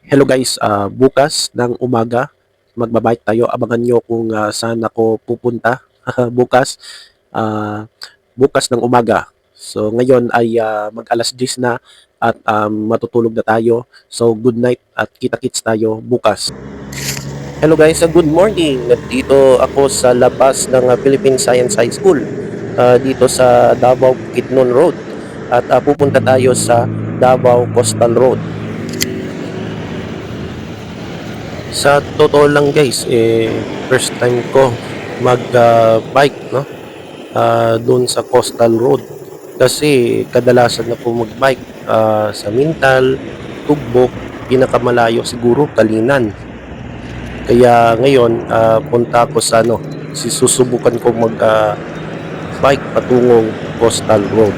Hello guys, bukas ng umaga magbabike tayo. Abangan nyo kung saan ako pupunta bukas. ah, Bukas ng umaga. So ngayon ay mag-alas 10 na at matutulog na tayo. So good night at kita-kits tayo bukas. Hello guys, good morning. Nandito ako sa labas ng Philippine Science High School dito sa Davao Bukidnon Road at pupunta tayo sa Davao Coastal Road. Sa totoo lang guys, first time ko mag-bike, no? Doon sa Coastal Road. Kasi kadalasan na po mag-bike sa Mintal, Tugbok, pinakamalayo siguro Kalinan. Kaya ngayon, punta ako sa ano, susubukan ko mag-bike patungong Coastal Road.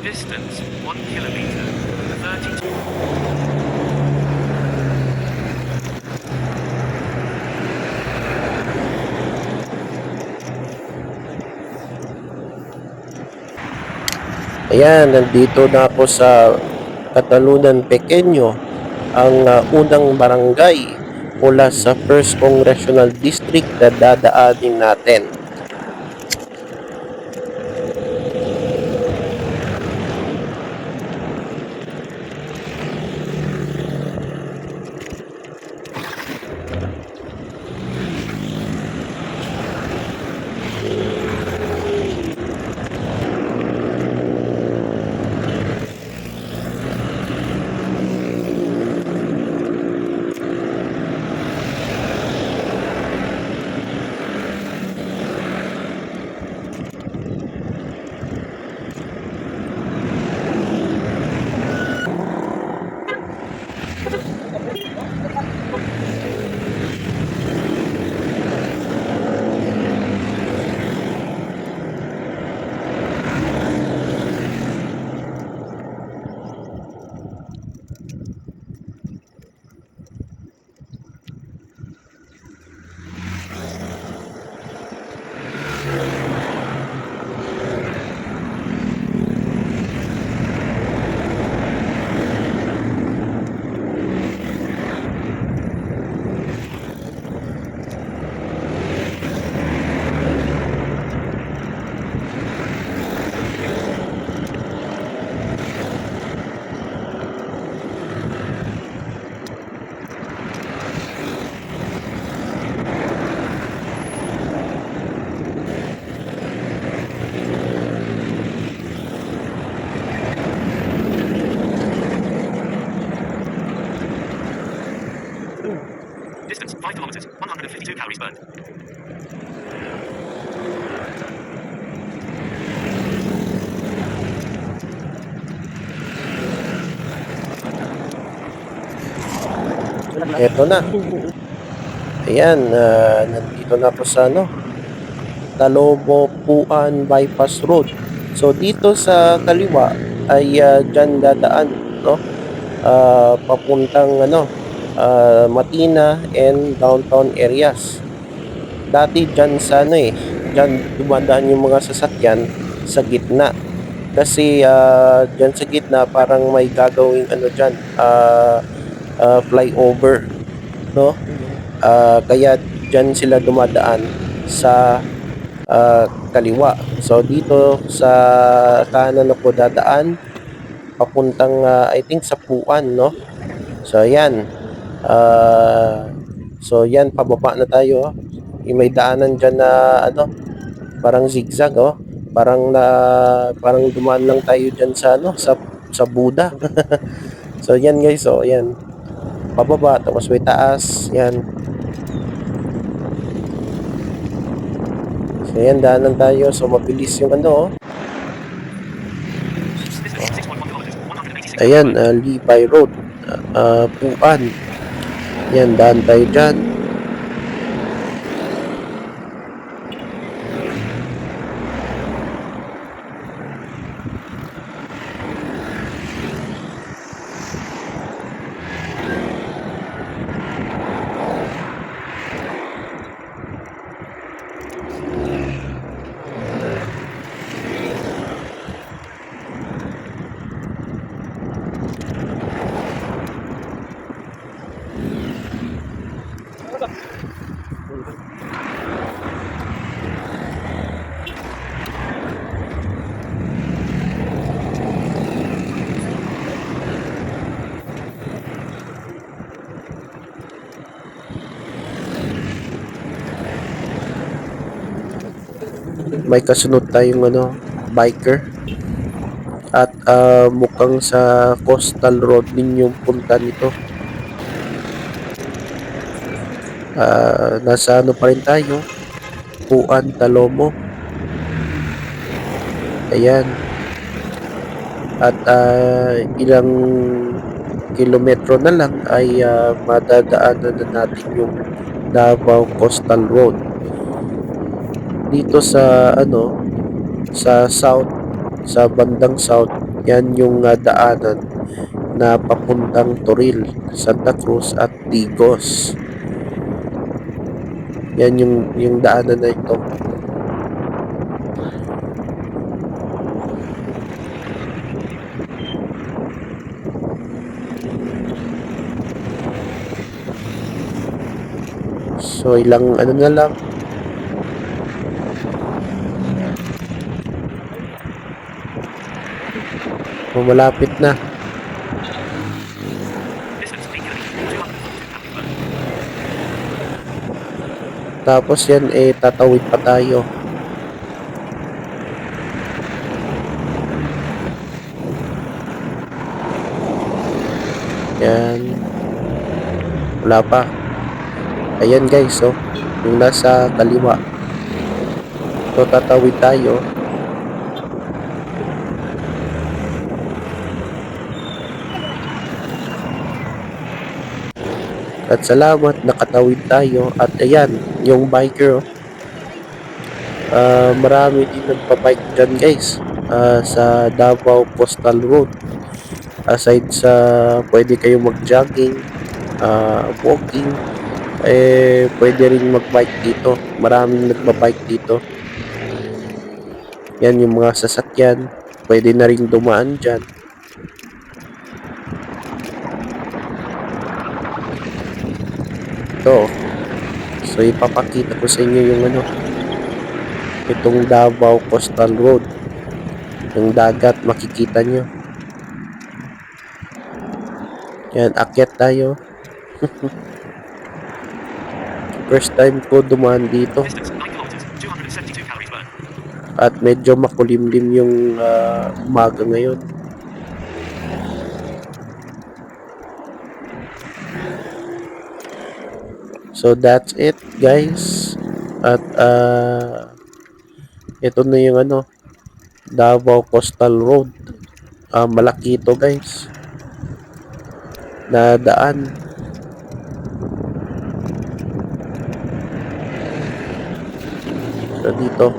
Distance 1 kilometer, 32. Ayan, nandito na ako sa Katalunan Pequeño, ang unang barangay mula sa 1st Congressional District na dadaanin natin. Distance 5 kilometers, 152 calories burned. Eto na. Ayan, nandito na ako sa ano, Talobopuan Bypass Road. So dito sa kaliwa ay dyan dadaan, no? Papuntang ano, Matina and downtown areas. Dati dyan sa ano dyan dumadaan yung mga sasakyan sa gitna. Kasi dyan sa gitna parang may gagawing ano dyan, flyover, no? Kaya dyan sila dumadaan sa kaliwa. So dito sa kanan ako dadaan papuntang I think sa Puan, no? So ayan. So yan, pababa na tayo. May daanan dyan na ano, parang zigzag, oh. Parang dumaan lang tayo dyan sa ano, sa Buda. So yan guys, oh, yan. Pababa tapos may taas, yan. So yan, daanan tayo. So mabilis yung ano, oh. Ayan, Libay Road, Puan. Yan, daan tayo dyan. May kasunod tayong biker. At mukhang sa coastal road ninyong punta nito. Nasa pa rin tayo. Puan, Talomo. Ayan. At ilang kilometro na lang ay madadaanan na natin yung Davao Coastal Road. Dito sa sa south, sa bandang south, yan yung daanan na papuntang Toril, Santa Cruz at Tigos. Yan yung daanan na ito. So ilang na lang, malapit na. Distance 8 kilometers. 250 calories per. Tapos yan tatawid pa tayo. Yan. Wala pa. Ayan guys, yung nasa kaliwa. So tatawid tayo. At salamat, nakatawid tayo. At ayan, yung biker. Marami din nagpa-bike dyan guys. Sa Davao Coastal Road. Aside sa pwede kayo mag-jogging, walking, pwede rin mag-bike dito. Maraming nagpa-bike dito. Yan yung mga sasakyan. Pwede na rin dumaan dyan. Ito. So ipapakita ko sa inyo yung itong Davao Coastal Road. Yung dagat, makikita nyo. Yan, akyat tayo. First time ko dumaan dito. Distance 9 kilometers. 272 calories per. At medyo makulimlim yung umaga ngayon. So that's it guys. At ito na yung Davao Coastal Road. Malaki ito guys na daan. So dito.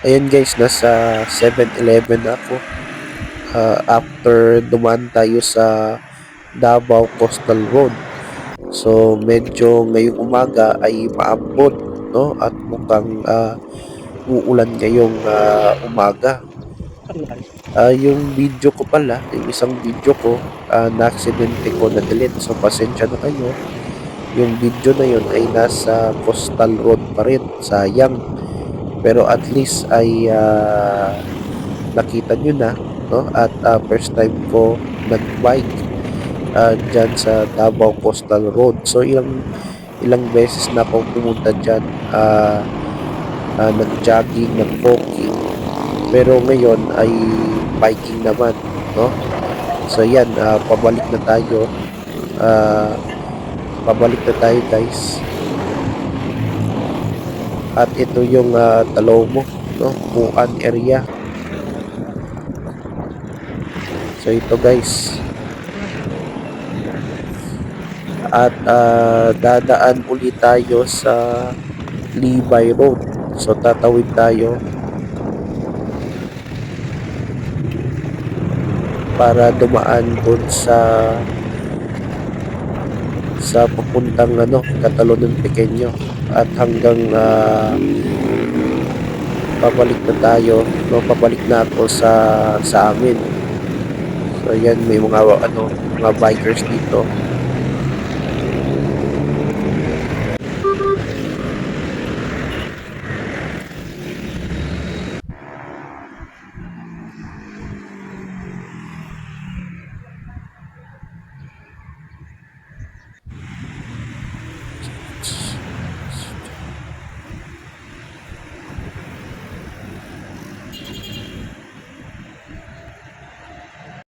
Ayan guys, nasa 7-Eleven ako. After dumaan tayo sa Davao Coastal Road. So medyo ngayong umaga ay maambon, no? At mukhang uulan ngayong umaga. Yung video ko pala, yung isang video ko, na-aksidente ko na delete. So pasensya na kayo. Yung video na yun ay nasa Coastal Road pa rin. Sayang. Pero at least ay nakita nyo na, no? At first time ko nag-bike dyan sa Davao Coastal Road. So ilang ilang beses na akong pumunta dyan. Nag-jogging, nag-walking. Pero ngayon ay biking naman, no? So yan, pabalik na tayo. Pabalik na tayo guys. At ito yung Talomo, no? Puan area. So ito guys. At dadaan ulit tayo sa Libay Road. So tatawid tayo para dumaan doon sa papuntang Catalonia Pequeño at hanggang pabalik na tayo, no, pabalik na ako sa amin. So yan, may mga mga bikers dito.